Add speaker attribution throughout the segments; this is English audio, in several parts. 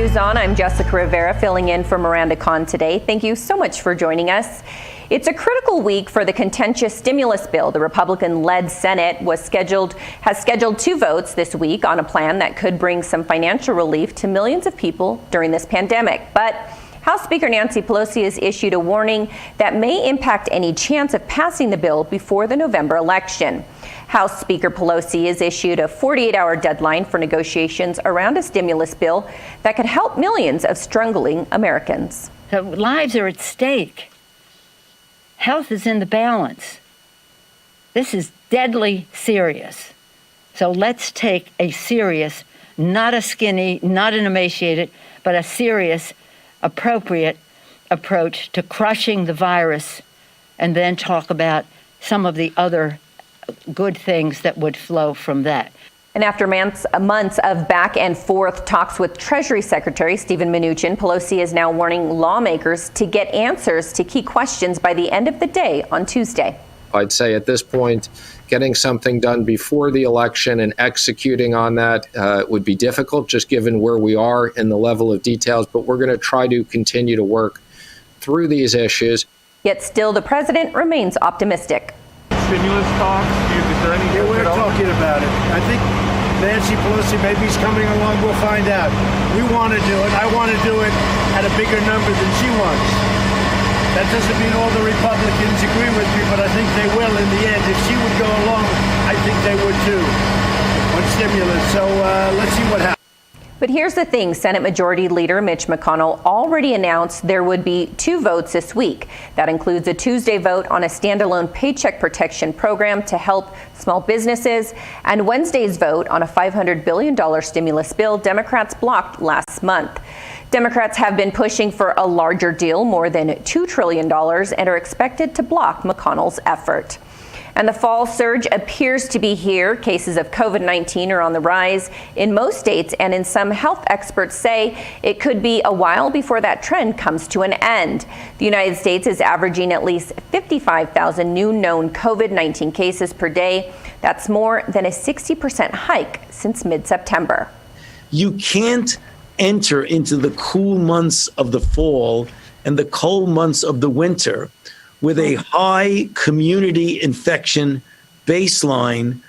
Speaker 1: News On. I'm Jessica Rivera, filling in for Miranda today. Thank you so much for joining us. It's a critical week for the contentious stimulus bill. The Republican-led Senate has scheduled 2 votes this week on a plan that could bring some financial relief to millions of people during this pandemic. But House Speaker Nancy Pelosi has issued a warning that may impact any chance of passing the bill before the November election. House Speaker Pelosi has issued a 48-hour deadline for negotiations around a stimulus bill that could help millions of struggling Americans.
Speaker 2: So lives are at stake. Health is in the balance. This is deadly serious. So let's take a serious, not a skinny, not an emaciated, but a serious, appropriate approach to crushing the virus, and then talk about some of the other good things that would flow from that.
Speaker 1: And after months of back and forth talks with Treasury Secretary Steven Mnuchin, Pelosi is now warning lawmakers to get answers to key questions by the end of the day on Tuesday.
Speaker 3: I'd say at this point, getting something done before the election and executing on that would be difficult, just given where we are in the level of details. But we're going to try to continue to work through these issues.
Speaker 1: Yet still, the president remains optimistic.
Speaker 4: Stimulus talks? Is there any?
Speaker 5: Yeah, we're talking about it. I think Nancy Pelosi, maybe he's coming along. We'll find out. We want to do it. I want to do it at a bigger number than she wants. That doesn't mean all the Republicans agree with me, but I think they will in the end. If she would go along, I think they would too on stimulus. So let's see what happens.
Speaker 1: But here's the thing, Senate Majority Leader Mitch McConnell already announced there would be 2 votes this week. That includes a Tuesday vote on a standalone paycheck protection program to help small businesses, and Wednesday's vote on a $500 billion stimulus bill Democrats blocked last month. Democrats have been pushing for a larger deal, more than $2 trillion, and are expected to block McConnell's effort. And the fall surge appears to be here. Cases of COVID-19 are on the rise in most states, and in some health experts say it could be a while before that trend comes to an end. The United States is averaging at least 55,000 new known COVID-19 cases per day. That's more than a 60% hike since mid-September.
Speaker 6: You can't enter into the cool months of the fall and the cold months of the winter with a high community infection baseline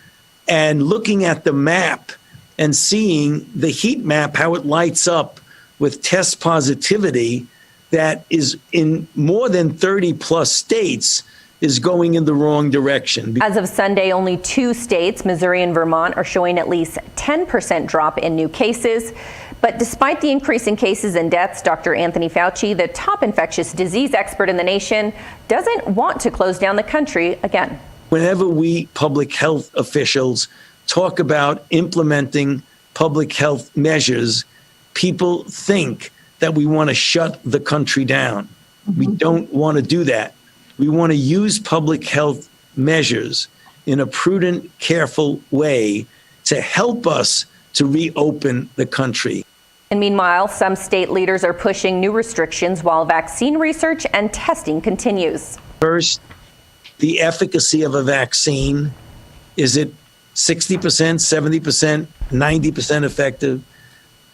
Speaker 6: and looking at the map and seeing the heat map, how it lights up with test positivity that is in more than 30 plus states is going in the wrong direction.
Speaker 1: As of Sunday, only 2 states, Missouri and Vermont, are showing at least 10% drop in new cases. But despite the increase in cases and deaths, Dr. Anthony Fauci, the top infectious disease expert in the nation, doesn't want to close down the country again.
Speaker 6: Whenever we public health officials talk about implementing public health measures, people think that we want to shut the country down. We don't want to do that. We want to use public health measures in a prudent, careful way to help us to reopen the country.
Speaker 1: And meanwhile, some state leaders are pushing new restrictions while vaccine research and testing continues.
Speaker 6: First, the efficacy of a vaccine. Is it 60%, 70%, 90% effective?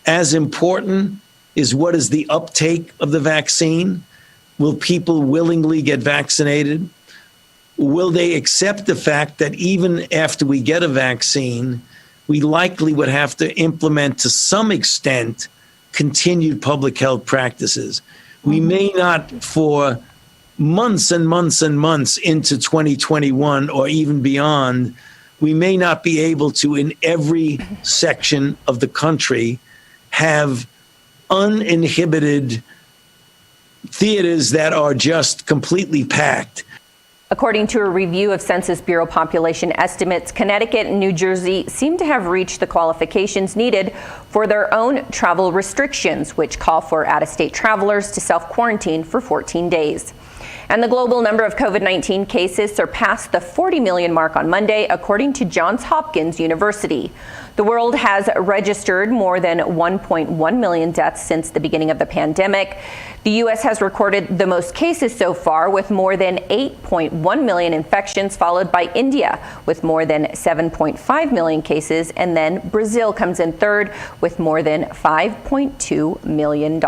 Speaker 6: As important is what is the uptake of the vaccine? Will people willingly get vaccinated? Will they accept the fact that even after we get a vaccine, we likely would have to implement to some extent continued public health practices? We may not for months and months and months into 2021 or even beyond, we may not be able to in every section of the country have uninhibited theaters that are just completely packed.
Speaker 1: According to a review of Census Bureau population estimates, Connecticut and New Jersey seem to have reached the qualifications needed for their own travel restrictions, which call for out-of-state travelers to self-quarantine for 14 days. And the global number of COVID-19 cases surpassed the 40 million mark on Monday, according to Johns Hopkins University. The world has registered more than 1.1 million deaths since the beginning of the pandemic. The U.S. has recorded the most cases so far, with more than 8.1 million infections, followed by India with more than 7.5 million cases, and then Brazil comes in third with more than $5.2 million.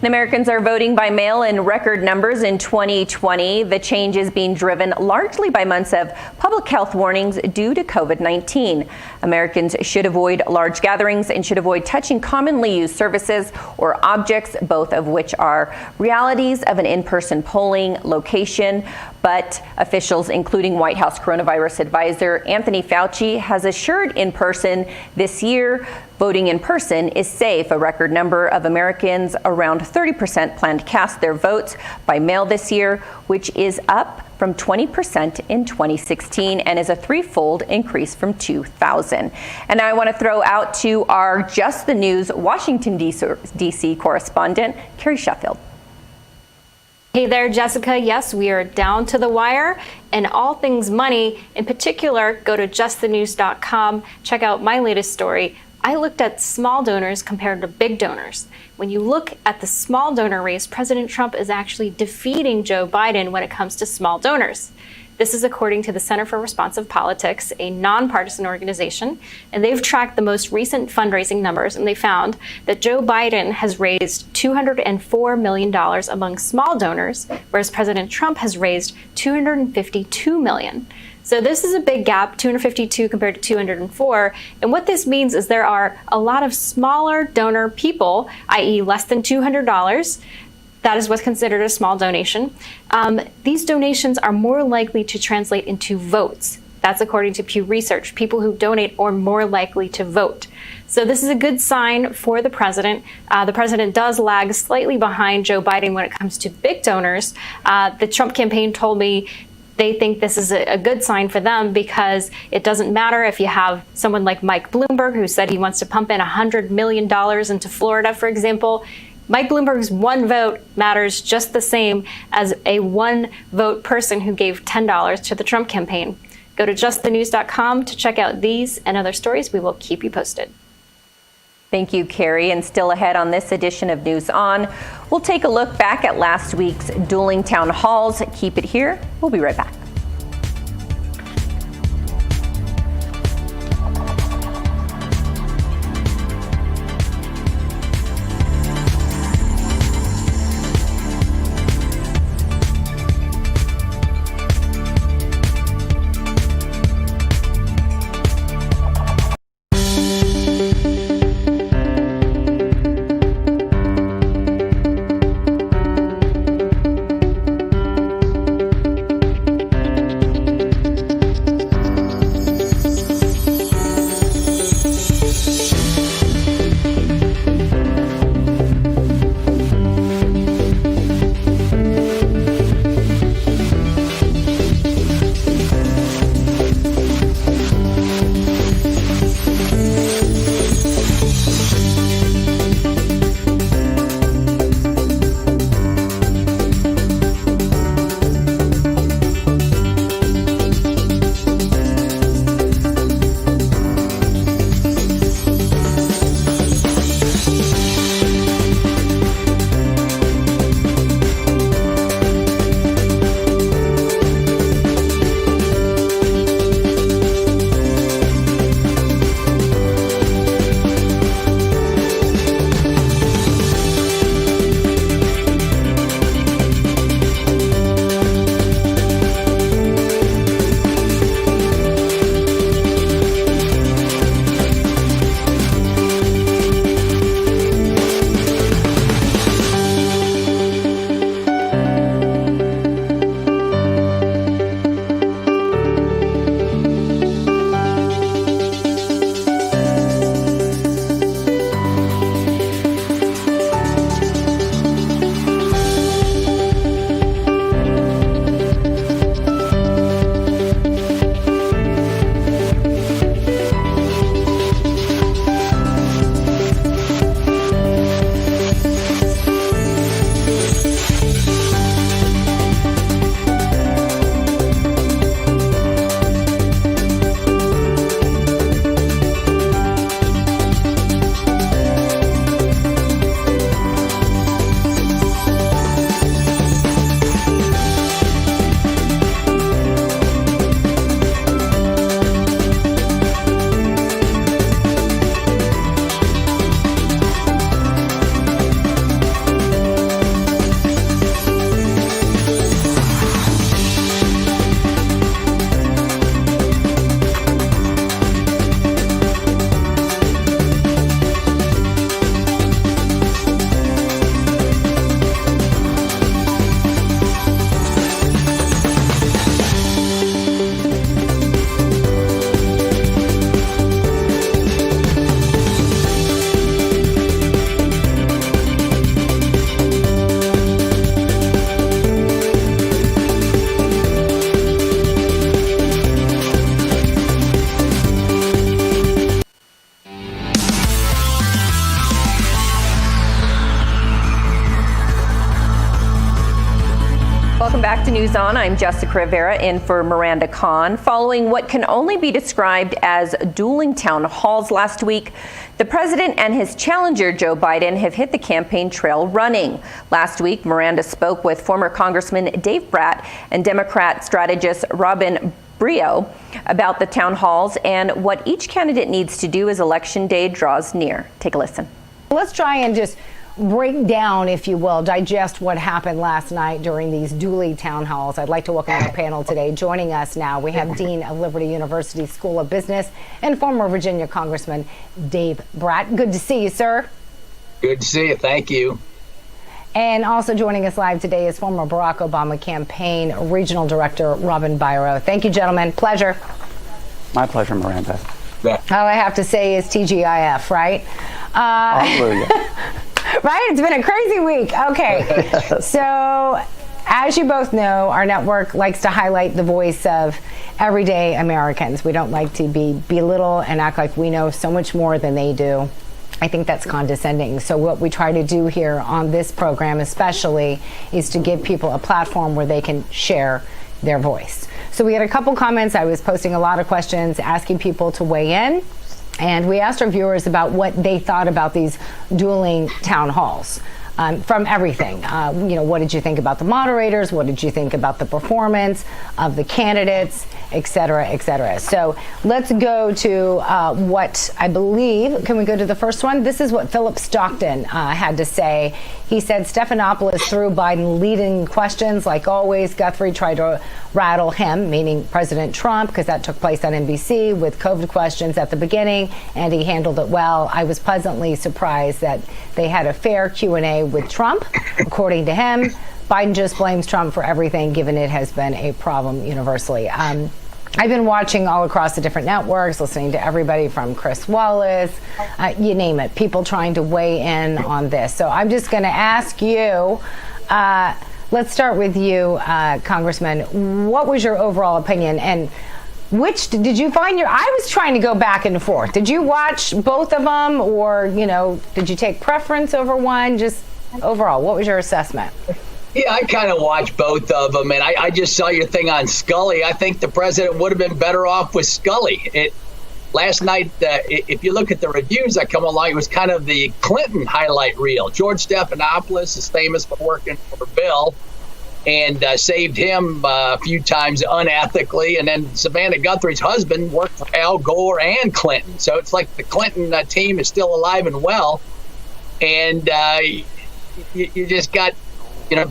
Speaker 1: Americans are voting by mail in record numbers in 2020. The change is being driven largely by months of public health warnings due to COVID-19. Americans should avoid large gatherings and should avoid touching commonly used services or objects, both of which are realities of an in-person polling location. But officials, including White House coronavirus advisor Anthony Fauci, has assured in person this year voting in person is safe. A record number of Americans, around 30%, plan to cast their votes by mail this year, which is up from 20% in 2016 and is a threefold increase from 2000. And I want to throw out to our Just the News Washington, D.C. correspondent, Carrie Sheffield.
Speaker 7: Hey there, Jessica. Yes, we are down to the wire, and all things money. In particular, go to justthenews.com. Check out my latest story. I looked at small donors compared to big donors. When you look at the small donor race, President Trump is actually defeating Joe Biden when it comes to small donors. This is according to the Center for Responsive Politics, a nonpartisan organization, and they've tracked the most recent fundraising numbers, and they found that Joe Biden has raised $204 million among small donors, whereas President Trump has raised $252 million. So this is a big gap, 252 compared to 204. And what this means is there are a lot of smaller donor people, i.e. less than $200. That is what's considered a small donation. These donations are more likely to translate into votes. That's according to Pew Research. People who donate are more likely to vote. So this is a good sign for the president. The president does lag slightly behind Joe Biden when it comes to big donors. The Trump campaign told me they think this is a good sign for them because it doesn't matter if you have someone like Mike Bloomberg, who said he wants to pump in $100 million into Florida, for example. Mike Bloomberg's one vote matters just the same as a one vote person who gave $10 to the Trump campaign. Go to justthenews.com to check out these and other stories. We will keep you posted.
Speaker 1: Thank you, Carrie. And still ahead on this edition of News On, we'll take a look back at last week's dueling town halls. Keep it here. We'll be right back. back to News On. I'm Jessica Rivera in for Miranda Khan. Following what can only be described as dueling town halls last week, the president and his challenger, Joe Biden, have hit the campaign trail running. Last week, Miranda spoke with former Congressman Dave Bratt and Democrat strategist Robin Brio about the town halls and what each candidate needs to do as Election Day draws near. Take a listen.
Speaker 8: Let's try and just break down, if you will, digest what happened last night during these dueling town halls. I'd like to welcome our panel today. Joining us now, we have Dean of Liberty University School of Business and former Virginia Congressman Dave Bratt. Good to see you, sir.
Speaker 9: Good to see you. Thank you.
Speaker 8: And also joining us live today is former Barack Obama campaign regional director Robin Biro. Thank you, gentlemen. Pleasure.
Speaker 10: My pleasure, Miranda.
Speaker 8: All I have to say is TGIF, right?
Speaker 10: Hallelujah.
Speaker 8: Right? It's been a crazy week. Okay. So, as you both know, our network likes to highlight the voice of everyday Americans. We don't like to be belittle and act like we know so much more than they do. I think that's condescending. So what we try to do here on this program especially is to give people a platform where they can share their voice. So we had a couple comments. I was posting a lot of questions, asking people to weigh in. And we asked our viewers about what they thought about these dueling town halls. From everything. What did you think about the moderators? What did you think about the performance of the candidates, et cetera, et cetera? So let's go to what I believe, can we go to the first one? This is what Philip Stockton had to say. He said Stephanopoulos threw Biden leading questions like always. Guthrie tried to rattle him, meaning President Trump, because that took place on NBC with COVID questions at the beginning, and he handled it well. I was pleasantly surprised that they had a fair Q&A with Trump. According to him, Biden just blames Trump for everything, given it has been a problem universally. I've been watching all across the different networks, listening to everybody from Chris Wallace, you name it, people trying to weigh in on this. So I'm just going to ask you, let's start with you, Congressman. What was your overall opinion? And which did you find I was trying to go back and forth. Did you watch both of them, or, did you take preference over one? Just overall, what was your assessment?
Speaker 9: Yeah, I kind of watched both of them, and I just saw your thing on Scully. I think the president would have been better off with Scully. Last night, if you look at the reviews that come along, it was kind of the Clinton highlight reel. George Stephanopoulos is famous for working for Bill and saved him a few times unethically. And then Savannah Guthrie's husband worked for Al Gore and Clinton. So it's like the Clinton team is still alive and well. And you just got,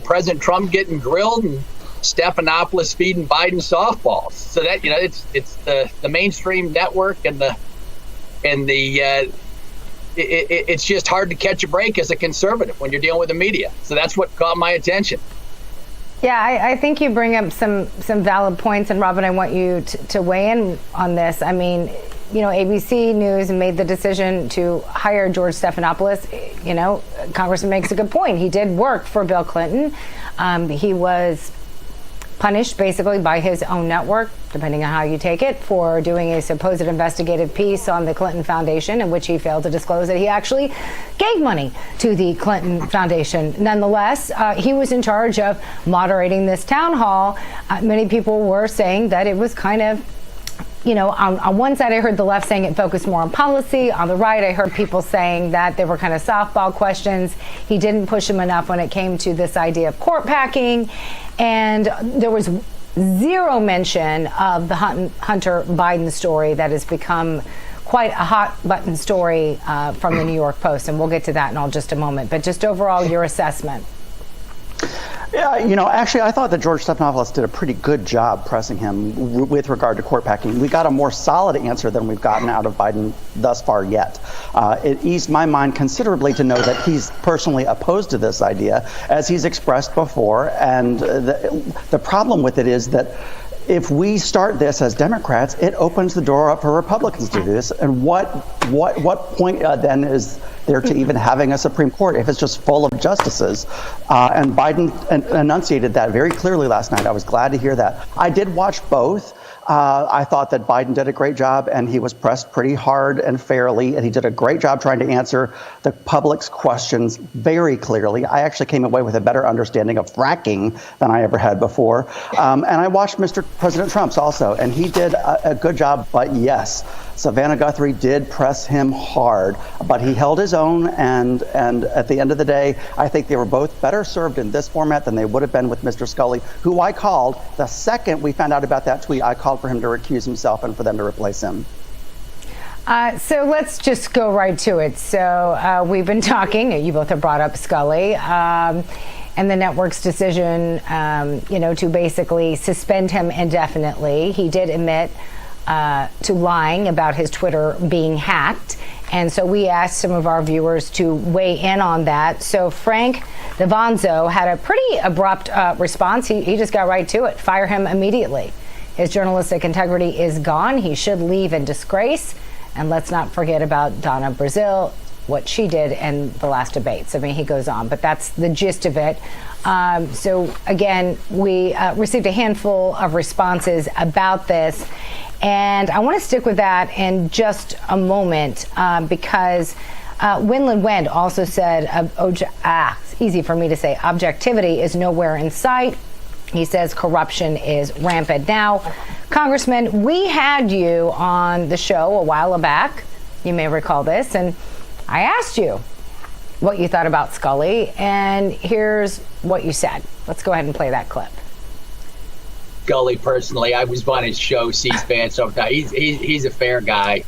Speaker 9: President Trump getting grilled and Stephanopoulos feeding Biden softballs. So that, it's the mainstream network and it's just hard to catch a break as a conservative when you're dealing with the media. So that's what caught my attention.
Speaker 8: Yeah, I think you bring up some valid points, and Robin, I want you to weigh in on this. I mean, ABC News made the decision to hire George Stephanopoulos. Congressman makes a good point. He did work for Bill Clinton. He was punished basically by his own network, depending on how you take it, for doing a supposed investigative piece on the Clinton Foundation, in which he failed to disclose that he actually gave money to the Clinton Foundation. Nonetheless, he was in charge of moderating this town hall. Many people were saying that it was kind of, on one side I heard the left saying it focused more on policy. On the right, I heard people saying that they were kind of softball questions. He didn't push him enough when it came to this idea of court packing. And there was zero mention of the Hunter Biden story that has become quite a hot button story from the New York Post. And we'll get to that in just a moment. But just overall, your assessment.
Speaker 10: Yeah, actually, I thought that George Stephanopoulos did a pretty good job pressing him with regard to court packing. We got a more solid answer than we've gotten out of Biden thus far yet. It eased my mind considerably to know that he's personally opposed to this idea, as he's expressed before. And the problem with it is that if we start this as Democrats, it opens the door up for Republicans to do this. And what point then is there to even having a Supreme Court if it's just full of justices? And Biden enunciated that very clearly last night. I was glad to hear that. I did watch both. I thought that Biden did a great job, and he was pressed pretty hard and fairly, and he did a great job trying to answer the public's questions very clearly. I actually came away with a better understanding of fracking than I ever had before. And I watched Mr. President Trump's also, and he did a good job. But yes, Savannah Guthrie did press him hard, but he held his own. And at the end of the day, I think they were both better served in this format than they would have been with Mr. Scully, who I called the second we found out about that tweet. I called for him to recuse himself and for them to replace him.
Speaker 8: So let's just go right to it. So we've been talking, you both have brought up Scully, and the network's decision, to basically suspend him indefinitely. He did admit to lying about his Twitter being hacked. And so we asked some of our viewers to weigh in on that. So Frank Davanzo had a pretty abrupt response. He just got right to it. Fire him immediately. His journalistic integrity is gone. He should leave in disgrace. And let's not forget about Donna Brazile, what she did in the last debates. I mean, he goes on, but that's the gist of it. So again, we received a handful of responses about this. And I want to stick with that in just a moment because Winland Wendt also said, it's easy for me to say, objectivity is nowhere in sight. He says corruption is rampant. Now, Congressman, we had you on the show a while back. You may recall this. And I asked you what you thought about Scully. And here's what you said. Let's go ahead and play that clip.
Speaker 9: Scully, personally, I was on his show, C-SPAN, sometimes. He's a fair guy.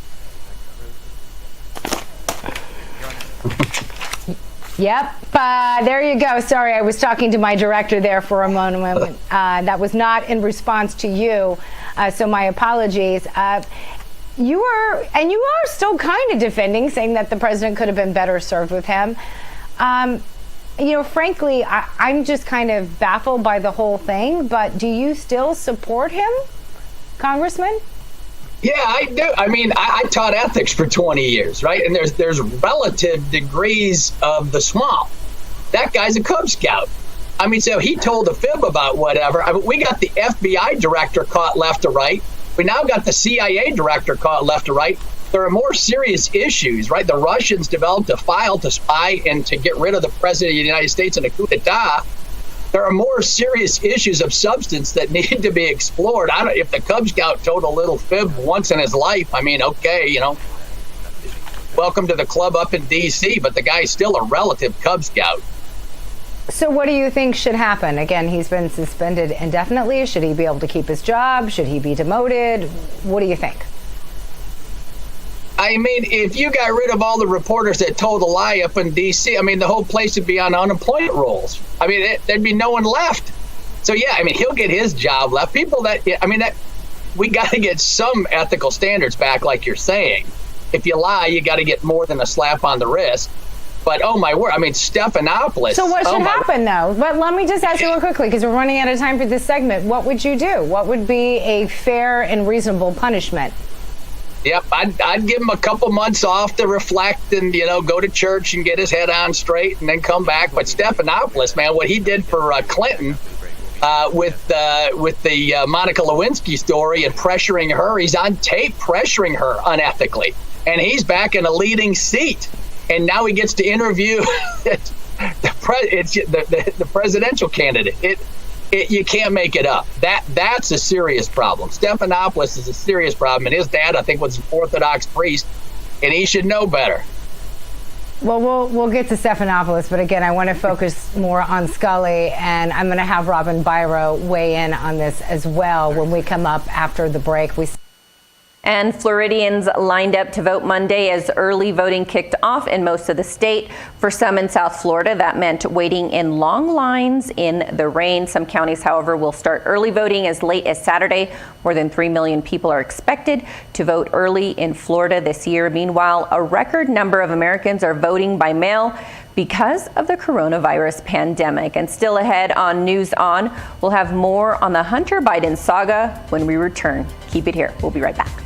Speaker 8: Yep. There you go. Sorry, I was talking to my director there for a moment. That was not in response to you. So my apologies. You are still kind of defending, saying that the president could have been better served with him. Frankly, I'm just kind of baffled by the whole thing. But do you still support him, Congressman?
Speaker 9: Yeah, I do. I mean, I taught ethics for 20 years, right? And there's relative degrees of the swamp. That guy's a Cub Scout. I mean, so he told a fib about whatever. I mean, we got the FBI director caught left to right. We now got the CIA director caught left to right. There are more serious issues, right? The Russians developed a file to spy and to get rid of the president of the United States in a coup d'etat. There are more serious issues of substance that need to be explored. I don't. If the Cub Scout told a little fib once in his life, I mean, okay, welcome to the club up in D.C., but the guy's still a relative Cub Scout.
Speaker 8: So what do you think should happen? Again, he's been suspended indefinitely. Should he be able to keep his job? Should he be demoted? What do you think?
Speaker 9: I mean, if you got rid of all the reporters that told a lie up in D.C., I mean, the whole place would be on unemployment rolls. I mean, there'd be no one left. So, yeah, I mean, he'll get his job left. We got to get some ethical standards back, like you're saying. If you lie, you got to get more than a slap on the wrist. But, oh, my word, I mean, Stephanopoulos.
Speaker 8: So what should happen, though? But let me just ask you real quickly, because we're running out of time for this segment. What would you do? What would be a fair and reasonable punishment?
Speaker 9: Yep, I'd give him a couple months off to reflect and, go to church and get his head on straight and then come back. But Stephanopoulos, man, what he did for Clinton with the Monica Lewinsky story and pressuring her, he's on tape pressuring her unethically. And he's back in a leading seat. And now he gets to interview the presidential candidate. You can't make it up. That's a serious problem. Stephanopoulos is a serious problem, and his dad, I think, was an Orthodox priest, and he should know better.
Speaker 8: Well, we'll get to Stephanopoulos, but again, I want to focus more on Scully, and I'm going to have Robin Byro weigh in on this as well when we come up after the break. And Floridians lined up to vote Monday as early voting kicked off in most of the state. For some in South Florida, that meant waiting in long lines in the rain. Some counties, however, will start early voting as late as Saturday. More than 3 million people are expected to vote early in Florida this year. Meanwhile, a record number of Americans are voting by mail because of the coronavirus pandemic. And still ahead on News On, we'll have more on the Hunter Biden saga when we return. Keep it here. We'll be right back.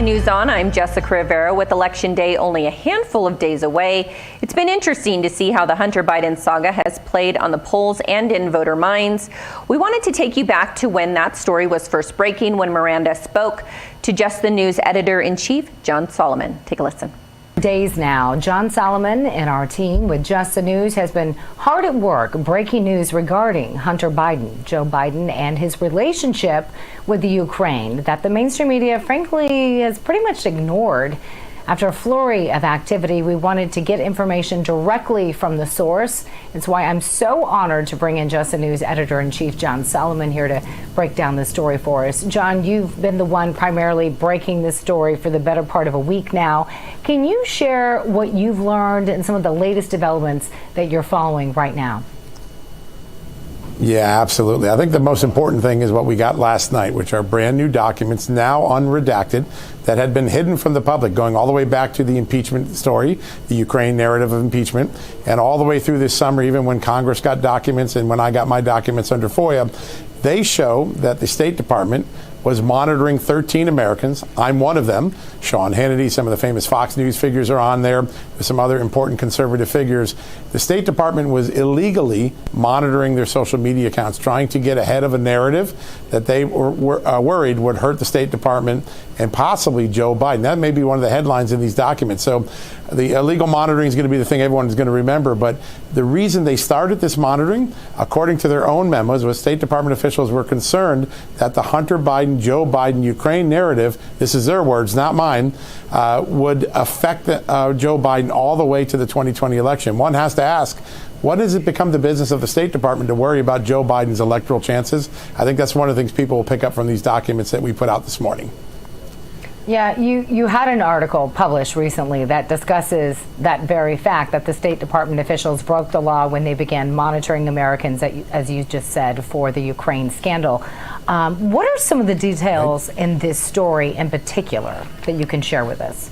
Speaker 1: to News On. I'm Jessica Rivera. With Election Day only a handful of days away, it's been interesting to see how the Hunter Biden saga has played on the polls and in voter minds. We wanted to take you back to when that story was first breaking, when Miranda spoke to Just the News editor-in-chief, John Solomon. Take a listen.
Speaker 8: Days now. John Solomon and our team with Just the News has been hard at work breaking news regarding Hunter Biden, Joe Biden, and his relationship with the Ukraine that the mainstream media, frankly, has pretty much ignored. After a flurry of activity, we wanted to get information directly from the source. It's why I'm so honored to bring in Just the News editor-in-chief John Solomon here to break down the story for us. John, you've been the one primarily breaking this story for the better part of a week now. Can you share what you've learned and some of the latest developments that you're following right now?
Speaker 11: Yeah, absolutely. I think the most important thing is what we got last night, which are brand new documents, now unredacted, that had been hidden from the public, going all the way back to the impeachment story, the Ukraine narrative of impeachment, and all the way through this summer, even when Congress got documents and when I got my documents under FOIA. They show that the State Department was monitoring 13 Americans. I'm one of them. Sean Hannity, some of the famous Fox News figures are on there. There's some other important conservative figures. The State Department was illegally monitoring their social media accounts, trying to get ahead of a narrative that they were worried would hurt the State Department and possibly Joe Biden. That may be one of the headlines in these documents. So the illegal monitoring is going to be the thing everyone is going to remember. But the reason they started this monitoring, according to their own memos, was State Department officials were concerned that the Hunter Biden, Joe Biden, Ukraine narrative, this is their words, not mine, would affect Joe Biden all the way to the 2020 election. One has to ask, what has it become the business of the State Department to worry about Joe Biden's electoral chances? I think that's one of the things people will pick up from these documents that we put out this morning.
Speaker 8: Yeah, you had an article published recently that discusses that very fact, that the State Department officials broke the law when they began monitoring Americans, as you just said, for the Ukraine scandal. What are some of the details in this story in particular that you can share with us?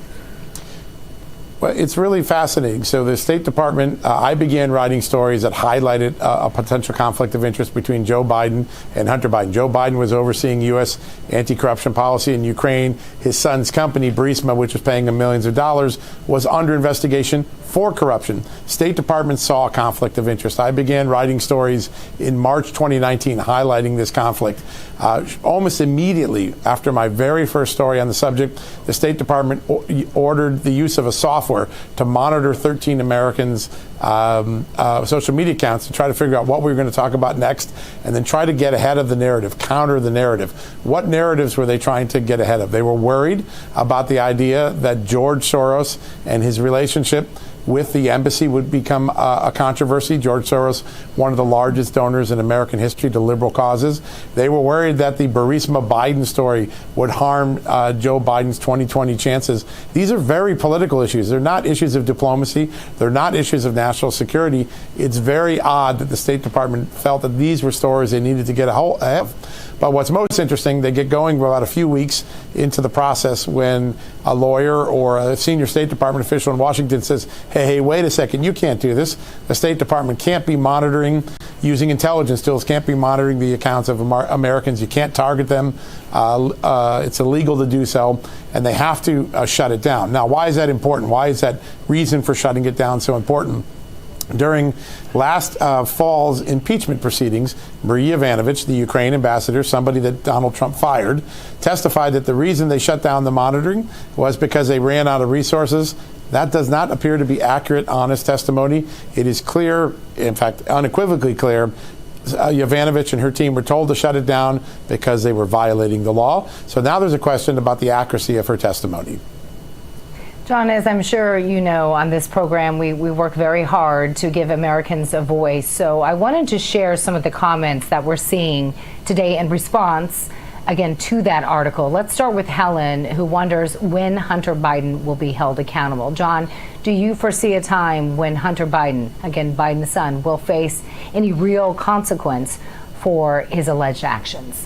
Speaker 11: Well, it's really fascinating. So the State Department, I began writing stories that highlighted a potential conflict of interest between Joe Biden and Hunter Biden. Joe Biden was overseeing U.S. anti-corruption policy in Ukraine. His son's company, Burisma, which was paying him millions of dollars, was under investigation for corruption. State Department saw a conflict of interest. I began writing stories in March 2019 highlighting this conflict. Almost immediately after my very first story on the subject, the State Department ordered the use of a software to monitor 13 Americans' social media accounts to try to figure out what we were going to talk about next, and then try to get ahead of the narrative, counter the narrative. What narratives were they trying to get ahead of? They were worried about the idea that George Soros and his relationship with the embassy would become a controversy. George Soros, one of the largest donors in American history to liberal causes. They were worried that the Burisma Biden story would harm Joe Biden's 2020 chances. These are very political issues. They're not issues of diplomacy. They're not issues of national security. It's very odd that the State Department felt that these were stories they needed to get ahead of. But what's most interesting, they get going about a few weeks into the process when a lawyer or a senior State Department official in Washington says, hey, wait a second, you can't do this. The State Department can't be monitoring, using intelligence tools, can't be monitoring the accounts of Americans. You can't target them. It's illegal to do so, and they have to shut it down. Now, why is that important? Why is that reason for shutting it down so important? During last fall's impeachment proceedings, Marie Yovanovitch, the Ukraine ambassador, somebody that Donald Trump fired, testified that the reason they shut down the monitoring was because they ran out of resources. That does not appear to be accurate, honest testimony. It is clear, in fact, unequivocally clear, Yovanovitch and her team were told to shut it down because they were violating the law. So now there's a question about the accuracy of her testimony.
Speaker 8: John, as I'm sure you know, on this program, we work very hard to give Americans a voice. So I wanted to share some of the comments that we're seeing today in response, again, to that article. Let's start with Helen, who wonders when Hunter Biden will be held accountable. John, do you foresee a time when Hunter Biden, again, Biden's son, will face any real consequence for his alleged actions?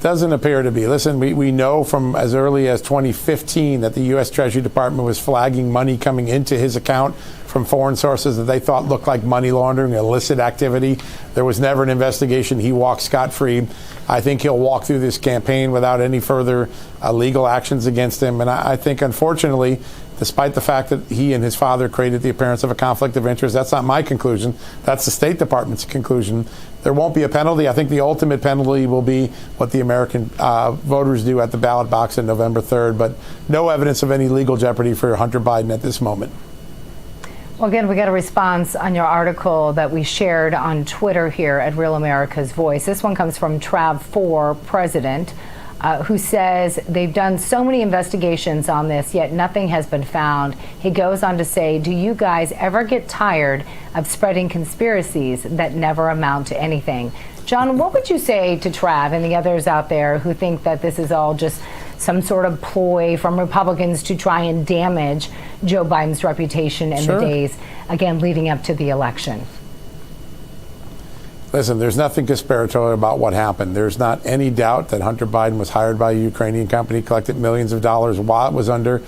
Speaker 11: Doesn't appear to be. Listen, we know from as early as 2015 that the U.S. Treasury Department was flagging money coming into his account from foreign sources that they thought looked like money laundering, illicit activity. There was never an investigation. He walked scot-free. I think he'll walk through this campaign without any further legal actions against him. And I think, unfortunately, despite the fact that he and his father created the appearance of a conflict of interest, that's not my conclusion. That's the State Department's conclusion. There won't be a penalty. I think the ultimate penalty will be what the American voters do at the ballot box on November 3rd, but no evidence of any legal jeopardy for Hunter Biden at this moment.
Speaker 8: Well, again, we got a response on your article that we shared on Twitter here at Real America's Voice. This one comes from Trav4 President, who says they've done so many investigations on this, yet nothing has been found. He goes on to say, do you guys ever get tired of spreading conspiracies that never amount to anything? John, what would you say to Trav and the others out there who think that this is all just some sort of ploy from Republicans to try and damage Joe Biden's reputation in the days, again, leading up to the election?
Speaker 11: Listen, there's nothing conspiratorial about what happened. There's not any doubt that Hunter Biden was hired by a Ukrainian company, collected millions of dollars while it was under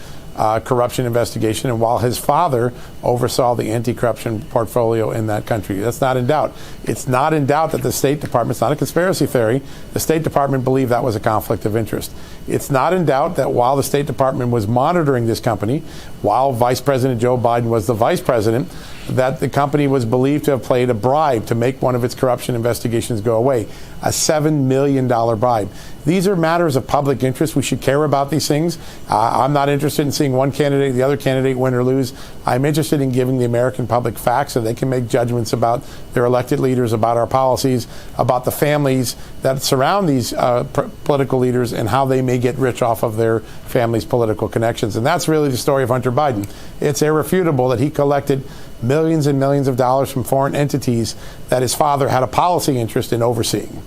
Speaker 11: corruption investigation, and while his father oversaw the anti-corruption portfolio in that country. That's not in doubt. It's not in doubt that the State Department, it's not a conspiracy theory, the State Department believed that was a conflict of interest. It's not in doubt that while the State Department was monitoring this company, while Vice President Joe Biden was the vice president, that the company was believed to have paid a bribe to make one of its corruption investigations go away, a $7 million bribe. These are matters of public interest. We should care about these things. I'm not interested in seeing one candidate, the other candidate win or lose. I'm interested in giving the American public facts so they can make judgments about their elected leaders, about our policies, about the families that surround these political leaders and how they may get rich off of their families' political connections. And that's really the story of Hunter Biden. It's irrefutable that he collected millions and millions of dollars from foreign entities that his father had a policy interest in overseeing.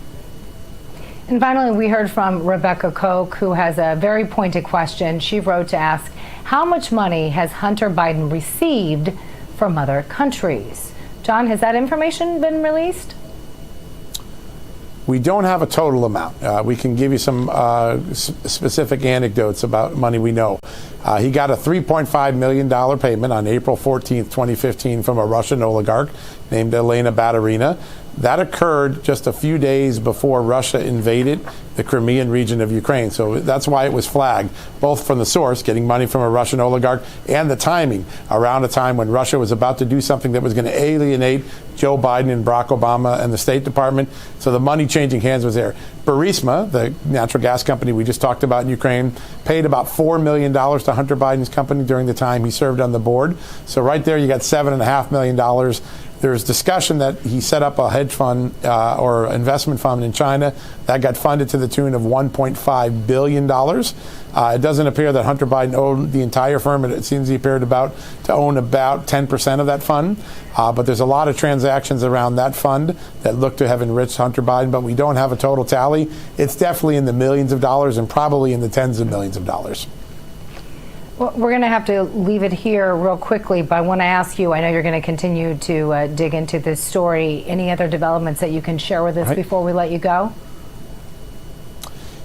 Speaker 8: And finally, we heard from Rebecca Koch, who has a very pointed question. She wrote to ask, how much money has Hunter Biden received from other countries? John, has that information been released?
Speaker 11: We don't have a total amount. We can give you some specific anecdotes about money we know. He got a $3.5 million payment on April 14th, 2015 from a Russian oligarch named Elena Baturina. That occurred just a few days before Russia invaded the Crimean region of Ukraine. So that's why it was flagged, both from the source, getting money from a Russian oligarch, and the timing, around a time when Russia was about to do something that was going to alienate Joe Biden and Barack Obama and the State Department. So the money changing hands was there. Burisma, the natural gas company we just talked about in Ukraine, paid about $4 million to Hunter Biden's company during the time he served on the board. So right there, you got $7.5 million. There's discussion that he set up a hedge fund or investment fund in China that got funded to the tune of $1.5 billion. It doesn't appear that Hunter Biden owned the entire firm. It seems he appeared to own about 10% of that fund. But there's a lot of transactions around that fund that look to have enriched Hunter Biden, but we don't have a total tally. It's definitely in the millions of dollars and probably in the tens of millions of dollars.
Speaker 8: Well, we're going to have to leave it here real quickly, but I want to ask you, I know you're going to continue to dig into this story. Any other developments that you can share with us before we let you go?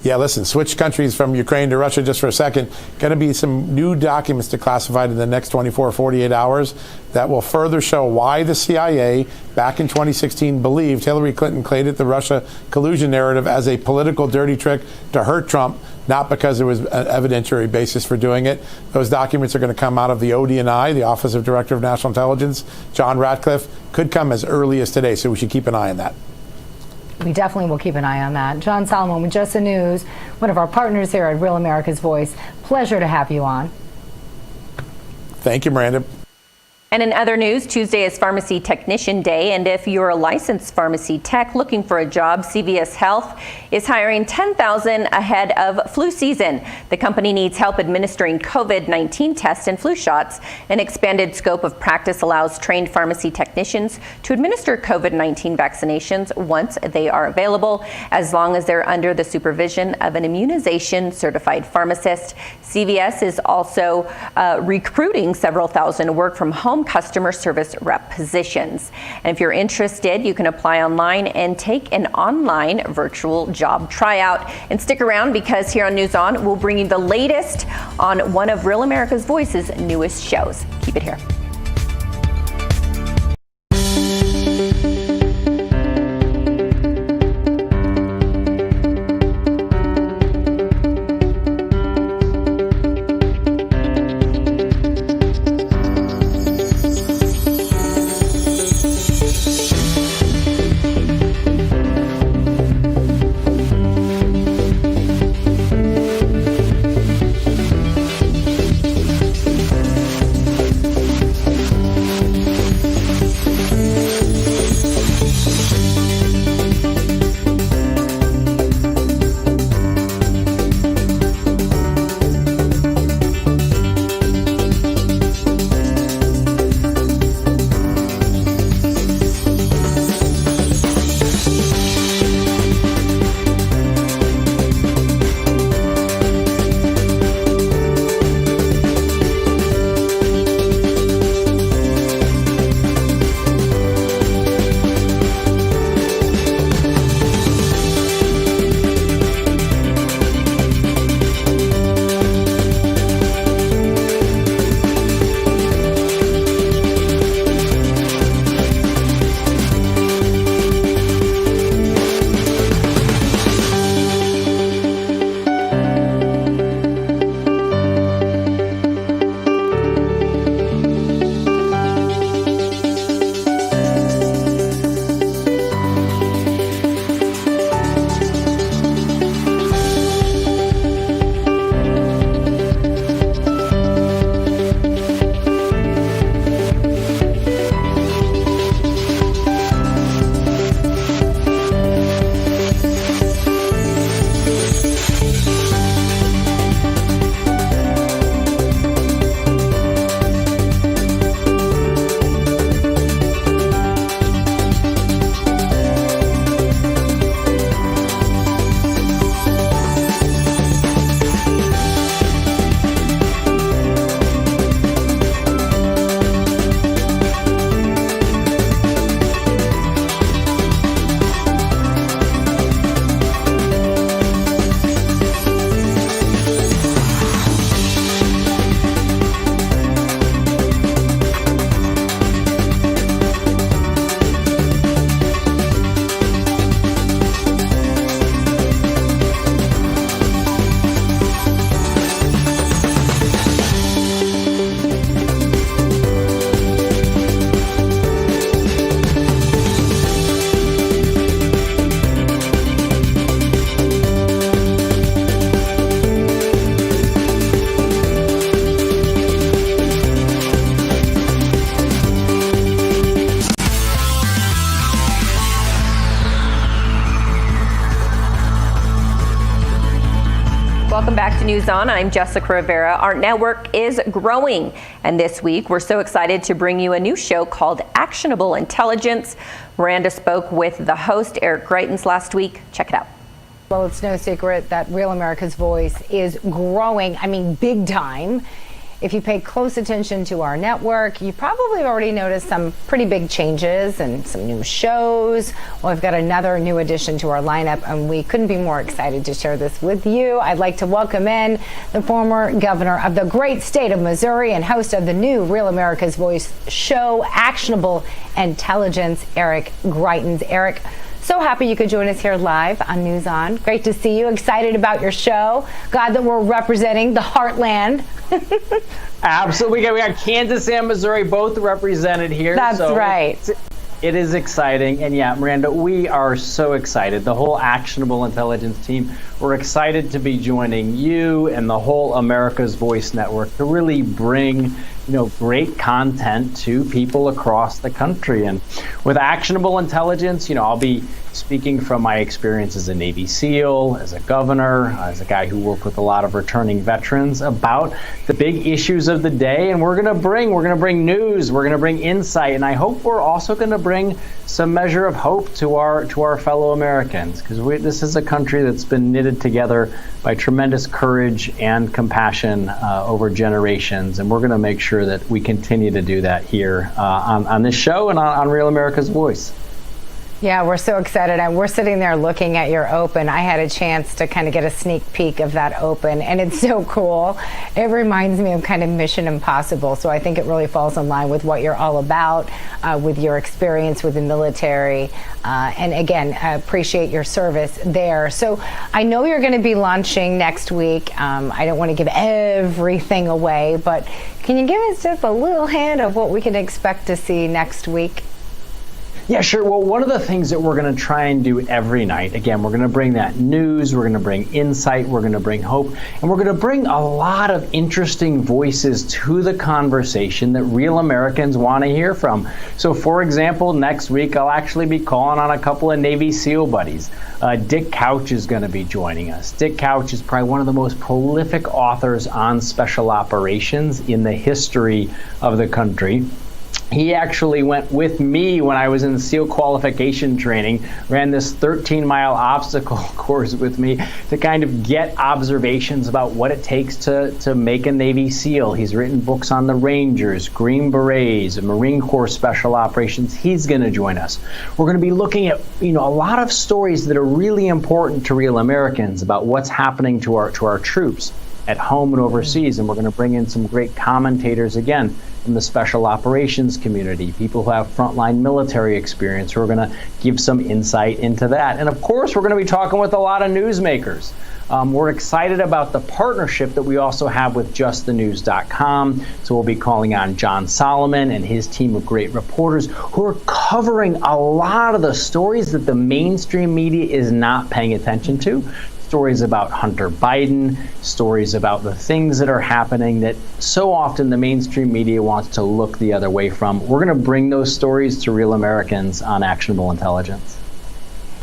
Speaker 8: Yeah, listen, switch countries from Ukraine to Russia just for a second. Going to be some new documents declassified in the next 24, 48 hours that will further show why the CIA back in 2016 believed Hillary Clinton created the Russia collusion narrative as a political dirty trick to hurt Trump, not because there was an evidentiary basis for doing it. Those documents are going to come out of the ODNI, the Office of Director of National Intelligence. John Ratcliffe could come as early as today, so we should keep an eye on that. We definitely will keep an eye on that. John Solomon with Just the News, one of our partners here at Real America's Voice. Pleasure to have you on. Thank you, Miranda. And in other news, Tuesday is Pharmacy Technician Day, and if you're a licensed pharmacy tech looking for a job, CVS Health is hiring 10,000 ahead of flu season. The company needs help administering COVID-19 tests and flu shots. An expanded scope of practice allows trained pharmacy technicians to administer COVID-19 vaccinations once they are available, as long as they're under the supervision of an immunization certified pharmacist. CVS is also recruiting several thousand work from home customer service rep positions. And if you're interested, you can apply online and take an online virtual job tryout. And stick around, because here on News On, we'll bring you the latest on one of Real America's Voice's newest shows. Keep it here.
Speaker 1: News On. I'm Jessica Rivera. Our network is growing, and this week we're so excited to bring you a new show called Actionable Intelligence. Miranda spoke with the host, Eric Greitens, last week. Check it out.
Speaker 8: Well, it's no secret that Real America's Voice is growing, big time. If you pay close attention to our network, you probably already noticed some pretty big changes and some new shows. Well, we've got another new addition to our lineup, and we couldn't be more excited to share this with you. I'd like to welcome in the former governor of the great state of Missouri and host of the new Real America's Voice show, Actionable Intelligence, Eric Greitens. Eric, so happy you could join us here live on News On. Great to see you. Excited about your show. Glad that we're representing the heartland.
Speaker 12: Absolutely. We got Kansas and Missouri both represented here.
Speaker 8: That's right.
Speaker 12: It is exciting. And yeah, Miranda, we are so excited. The whole Actionable Intelligence team, we're excited to be joining you and the whole America's Voice Network to really bring great content to people across the country. And with Actionable Intelligence, I'll be speaking from my experience as a Navy SEAL, as a governor, as a guy who worked with a lot of returning veterans about the big issues of the day. And we're going to bring news, we're going to bring insight, and I hope we're also going to bring some measure of hope to our fellow Americans, because this is a country that's been knitted together by tremendous courage and compassion over generations, and we're going to make sure that we continue to do that here on this show and on Real America's Voice.
Speaker 8: Yeah, we're so excited. And we're sitting there looking at your open. I had a chance to kind of get a sneak peek of that open, and it's so cool. It reminds me of kind of Mission Impossible. So I think it really falls in line with what you're all about, with your experience with the military. And again, appreciate your service there. So I know you're going to be launching next week. I don't want to give everything away, but can you give us just a little hint of what we can expect to see next week?
Speaker 12: Yeah, sure. Well, one of the things that we're going to try and do every night, again, we're going to bring that news, we're going to bring insight, we're going to bring hope, and we're going to bring a lot of interesting voices to the conversation that real Americans want to hear from. So, for example, next week, I'll actually be calling on a couple of Navy SEAL buddies. Dick Couch is going to be joining us. Dick Couch is probably one of the most prolific authors on special operations in the history of the country. He actually went with me when I was in SEAL qualification training, ran this 13-mile obstacle course with me to kind of get observations about what it takes to make a Navy SEAL. He's written books on the Rangers, Green Berets, Marine Corps Special Operations. He's going to join us. We're going to be looking at, a lot of stories that are really important to real Americans about what's happening to our troops at home and overseas, and we're going to bring in some great commentators again from the special operations community, people who have frontline military experience who are going to give some insight into that. And of course, we're going to be talking with a lot of newsmakers. We're excited about the partnership that we also have with justthenews.com. So we'll be calling on John Solomon and his team of great reporters who are covering a lot of the stories that the mainstream media is not paying attention to. Stories about Hunter Biden, stories about the things that are happening that so often the mainstream media wants to look the other way from. We're going to bring those stories to real Americans on Actionable Intelligence.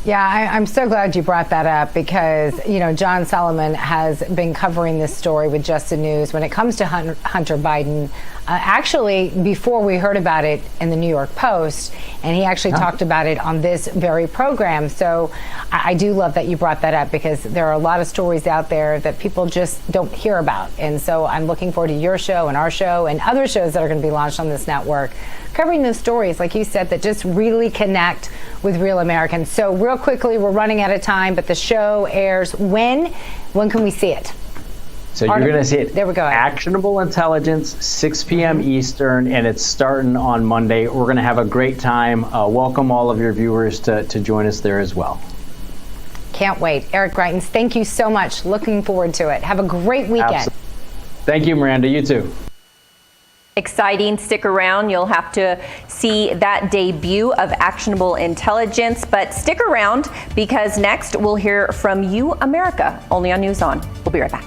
Speaker 8: Yeah, I'm so glad you brought that up because, John Solomon has been covering this story with Just the News when it comes to Hunter Biden. Actually, before we heard about it in the New York Post, and he actually talked about it on this very program. So I do love that you brought that up because there are a lot of stories out there that people just don't hear about. And so I'm looking forward to your show and our show and other shows that are going to be launched on this network, covering those stories, like you said, that just really connect with real Americans. So real quickly, we're running out of time, but the show airs when? When can we see it?
Speaker 12: So you're going to see it.
Speaker 8: There we go.
Speaker 12: Actionable Intelligence, 6 p.m. Eastern, and it's starting on Monday. We're going to have a great time. Welcome all of your viewers to join us there as well.
Speaker 8: Can't wait. Eric Greitens, thank you so much. Looking forward to it. Have a great weekend.
Speaker 12: Absolutely. Thank you, Miranda. You too.
Speaker 1: Exciting. Stick around. You'll have to see that debut of Actionable Intelligence. But stick around because next we'll hear from You America, only on News On. We'll be right back.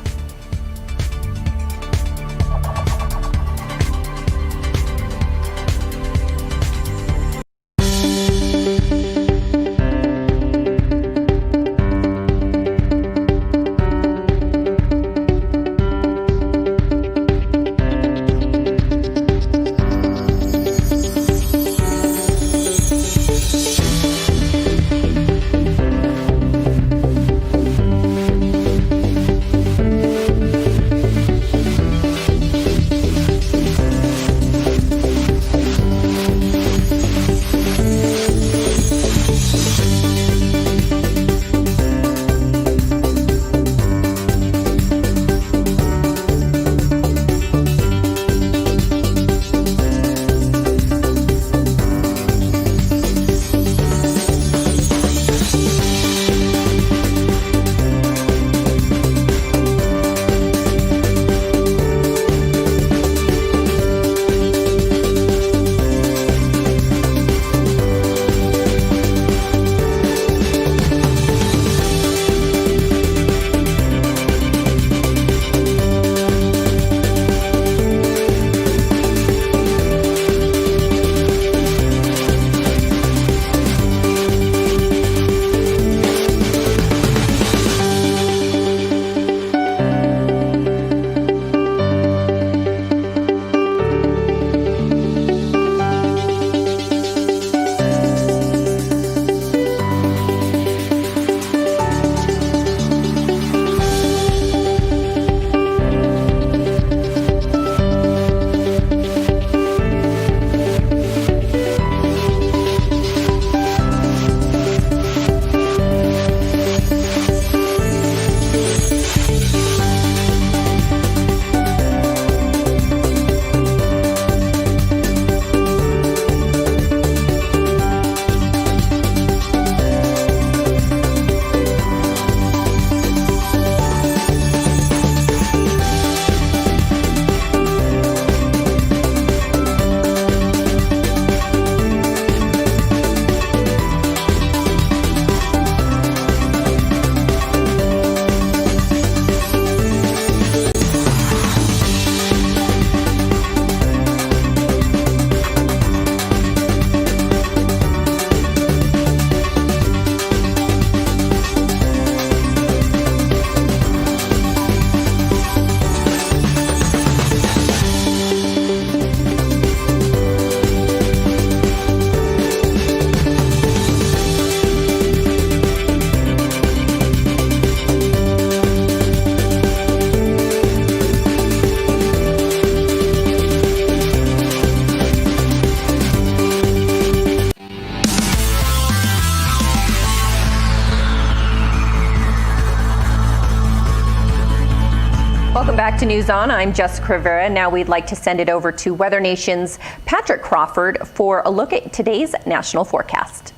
Speaker 1: to News On. I'm Jessica Rivera. Now we'd like to send it over to Weather Nation's Patrick Crawford for a look at today's national forecast.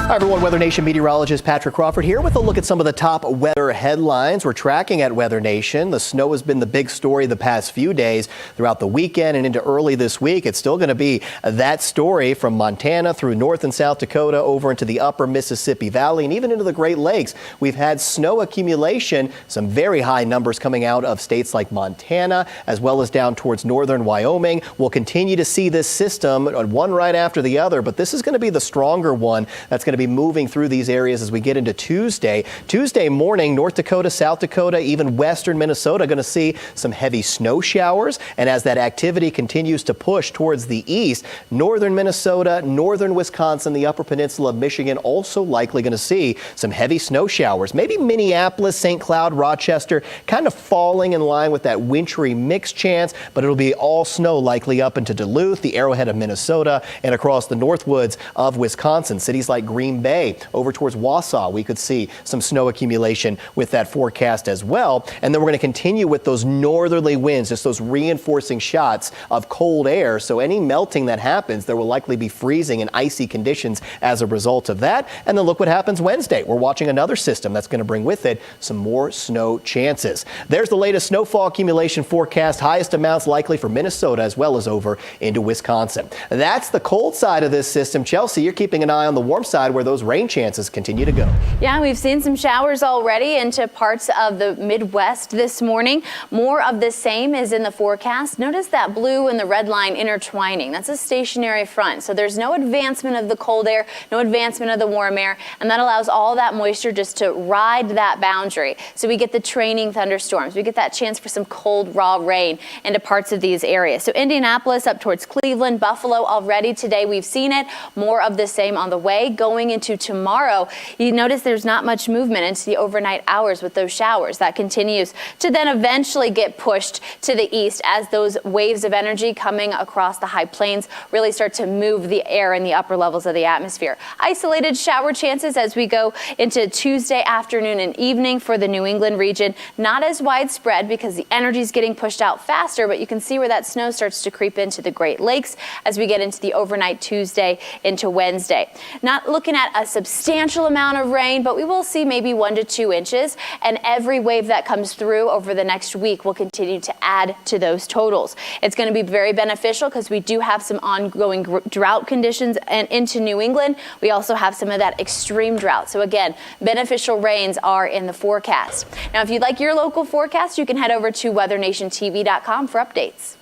Speaker 13: Hi everyone, Weather Nation meteorologist Patrick Crawford here with a look at some of the top weather headlines we're tracking at Weather Nation. The snow has been the big story the past few days throughout the weekend and into early this week. It's still going to be that story from Montana through North and South Dakota over into the upper Mississippi Valley and even into the Great Lakes. We've had snow accumulation, some very high numbers coming out of states like Montana as well as down towards northern Wyoming. We'll continue to see this system one right after the other, but this is going to be the stronger one that's going to be moving through these areas as we get into Tuesday. Tuesday morning, North Dakota, South Dakota, even western Minnesota going to see some heavy snow showers. And as that activity continues to push towards the east, northern Minnesota, northern Wisconsin, the upper peninsula of Michigan also likely going to see some heavy snow showers. Maybe Minneapolis, St. Cloud, Rochester kind of falling in line with that wintry mix chance, but it'll be all snow likely up into Duluth, the Arrowhead of Minnesota, and across the Northwoods of Wisconsin. Cities like Green Bay over towards Wausau, we could see some snow accumulation with that forecast as well. And then we're going to continue with those northerly winds, just those reinforcing shots of cold air. So any melting that happens, there will likely be freezing and icy conditions as a result of that. And then look what happens Wednesday. We're watching another system that's going to bring with it some more snow chances. There's the latest snowfall accumulation forecast, highest amounts likely for Minnesota as well as over into Wisconsin. That's the cold side of this system. Chelsea, you're keeping an eye on the warm side where those rain chances continue to go.
Speaker 14: Yeah, we've seen some showers already into parts of the Midwest this morning. More of the same is in the forecast. Notice that blue and the red line intertwining. That's a stationary front. So there's no advancement of the cold air, no advancement of the warm air, and that allows all that moisture just to ride that boundary. So we get the training thunderstorms. We get that chance for some cold, raw rain into parts of these areas. So Indianapolis up towards Cleveland, Buffalo already today. We've seen it. More of the same on the way. Going into tomorrow, you notice there's not much movement into the overnight hours with those showers. That continues to then eventually get pushed to the east as those waves of energy coming across the high plains really start to move the air in the upper levels of the atmosphere. Isolated shower chances as we go into Tuesday afternoon and evening for the New England region. Not as widespread because the energy is getting pushed out faster, but you can see where that snow starts to creep into the Great Lakes as we get into the overnight Tuesday into Wednesday. Not looking at a substantial amount of rain, but we will see maybe 1 to 2 inches, and every wave that comes through over the next week will continue to add to those totals. It's going to be very beneficial because we do have some ongoing drought conditions and into New England. We also have some of that extreme drought. So again, beneficial rains are in the forecast. Now, if you'd like your local forecast, you can head over to weathernationtv.com for updates.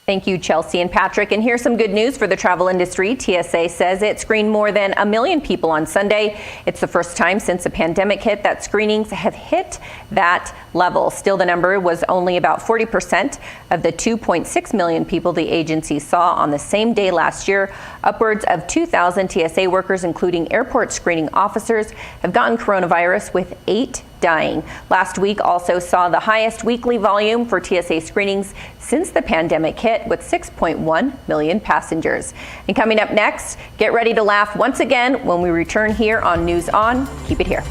Speaker 1: Thank you, Chelsea and Patrick. And here's some good news for the travel industry. TSA says it screened more than 1 million people on Sunday. It's the first time since the pandemic hit that screenings have hit that level. Still, the number was only about 40% of the 2.6 million people the agency saw on the same day last year. Upwards of 2,000 TSA workers, including airport screening officers, have gotten coronavirus, with 8 dying. Last week also saw the highest weekly volume for TSA screenings since the pandemic hit, with 6.1 million passengers. And coming up next, get ready to laugh once again when we return here on News On. Keep it here.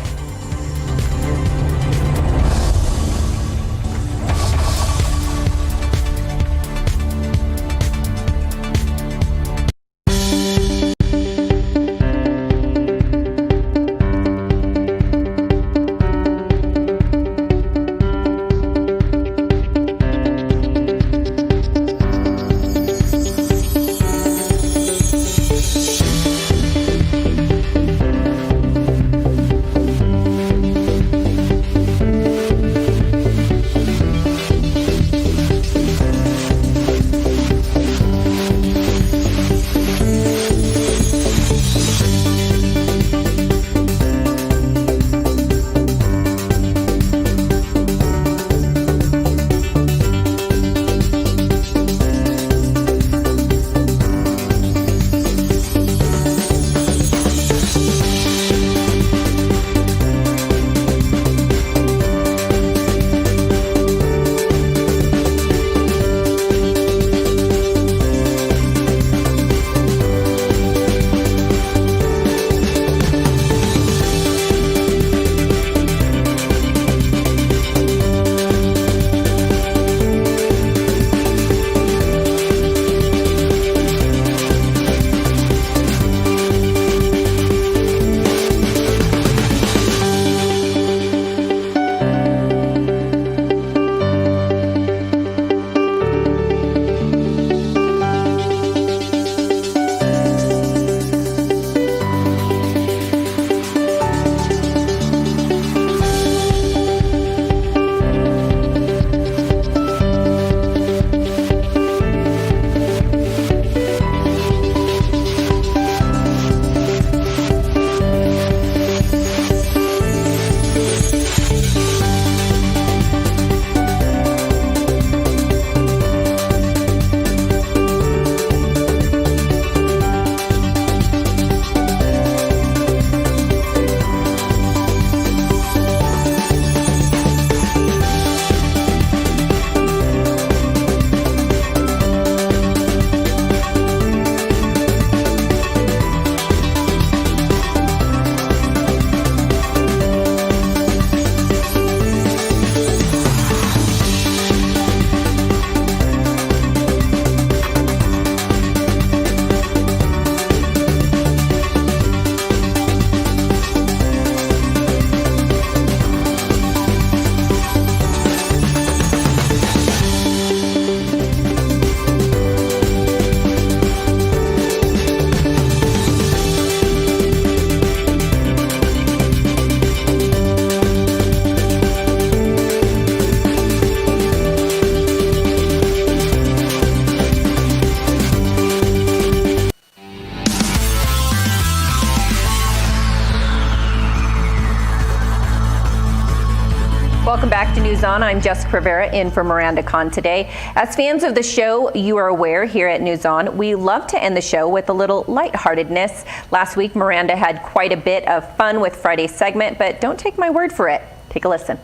Speaker 1: News On. I'm Jessica Rivera in for Miranda Khan today. As fans of the show, you are aware here at News On, we love to end the show with a little lightheartedness. Last week, Miranda had quite a bit of fun with Friday's segment, but don't take my word for it. Take a listen.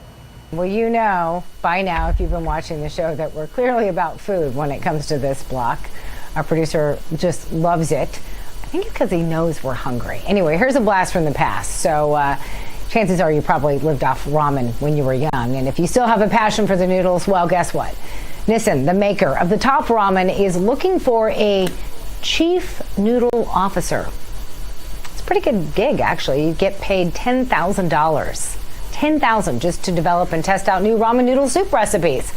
Speaker 8: Well, you know by now, if you've been watching the show, that we're clearly about food when it comes to this block. Our producer just loves it. I think it's because he knows we're hungry. Anyway, here's a blast from the past. So chances are you probably lived off ramen when you were young. And if you still have a passion for the noodles, well, guess what? Nissan, the maker of the top ramen, is looking for a chief noodle officer. It's a pretty good gig, actually. You get paid $10,000. $10,000 just to develop and test out new ramen noodle soup recipes.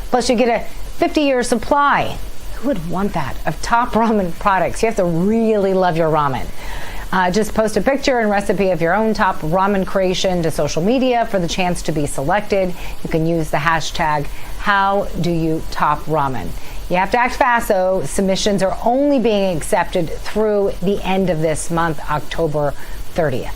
Speaker 8: Plus, you get a 50-year supply. Who would want that? Of top ramen products. You have to really love your ramen. Just post a picture and recipe of your own top ramen creation to social media for the chance to be selected. You can use the hashtag #HowDoYouTopRamen. You have to act fast, though. Submissions are only being accepted through the end of this month, October 30th.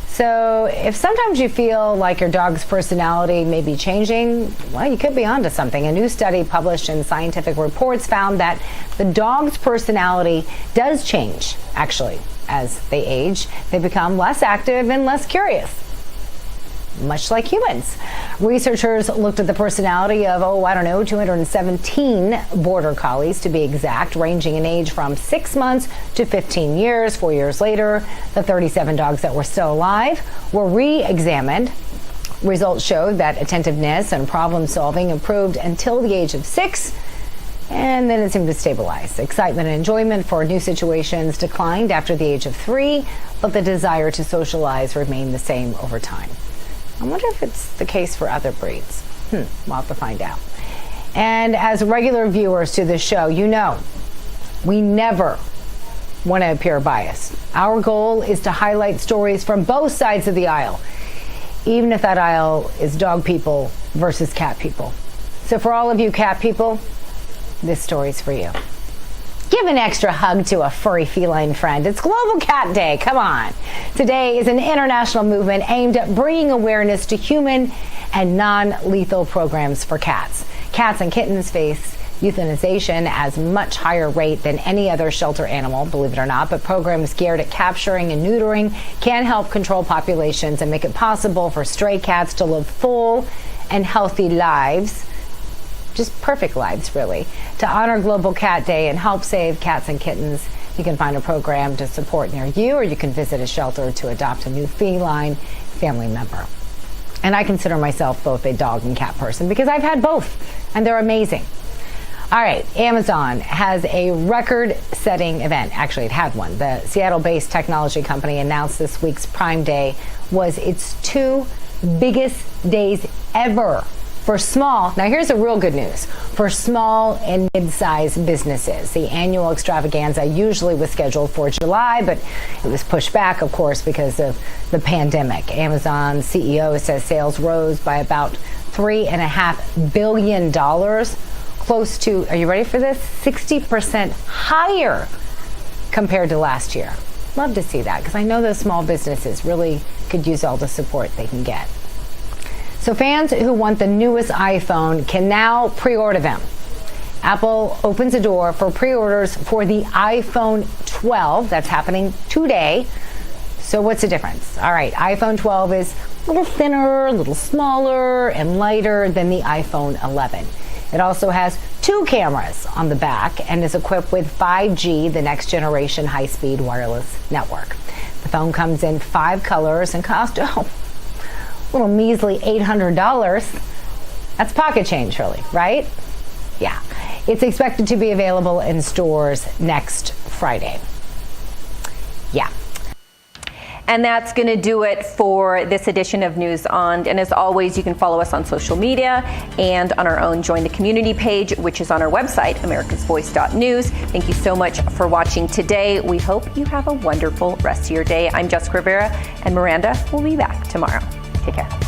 Speaker 8: So if sometimes you feel like your dog's personality may be changing, well, you could be onto something. A new study published in Scientific Reports found that the dog's personality does change, actually, as they age. They become less active and less curious, much like humans. Researchers looked at the personality of, 217 border collies to be exact, ranging in age from 6 months to 15 years. 4 years later, the 37 dogs that were still alive were re-examined. Results showed that attentiveness and problem solving improved until the age of 6, and then it seemed to stabilize. Excitement and enjoyment for new situations declined after the age of 3, but the desire to socialize remained the same over time. I wonder if it's the case for other breeds. We'll have to find out. And as regular viewers to this show, you know, we never want to appear biased. Our goal is to highlight stories from both sides of the aisle, even if that aisle is dog people versus cat people. So for all of you cat people, this story's for you. Give an extra hug to a furry feline friend. It's Global Cat Day. Come on. Today is an international movement aimed at bringing awareness to human and non-lethal programs for cats. Cats and kittens face euthanization at a much higher rate than any other shelter animal, believe it or not, but programs geared at capturing and neutering can help control populations and make it possible for stray cats to live full and healthy lives. Just perfect lives, really. To honor Global Cat Day and help save cats and kittens, you can find a program to support near you, or you can visit a shelter to adopt a new feline family member. And I consider myself both a dog and cat person because I've had both, and they're amazing. All right, Amazon has a record-setting event. Actually, it had one. The Seattle-based technology company announced this week's Prime Day was its 2 biggest days ever for small. Now, here's the real good news. For small and mid-sized businesses, the annual extravaganza usually was scheduled for July, but it was pushed back, of course, because of the pandemic. Amazon CEO says sales rose by about $3.5 billion, close to, are you ready for this? 60% higher compared to last year. Love to see that because I know those small businesses really could use all the support they can get. So fans who want the newest iPhone can now pre-order them. Apple opens a door for pre-orders for the iPhone 12. That's happening today. So what's the difference? All right, iPhone 12 is a little thinner, a little smaller, and lighter than the iPhone 11. It also has 2 cameras on the back and is equipped with 5G, the next generation high-speed wireless network. The phone comes in 5 colors and costs, little measly $800. That's pocket change, really, right? Yeah. It's expected to be available in stores next Friday. Yeah. And that's going to do it for this edition of News On. And as always, you can follow us on social media and on our own Join the Community page, which is on our website, americasvoice.news. Thank you so much for watching today. We hope you have a wonderful rest of your day. I'm Jessica Rivera, and Miranda will be back tomorrow. Take care.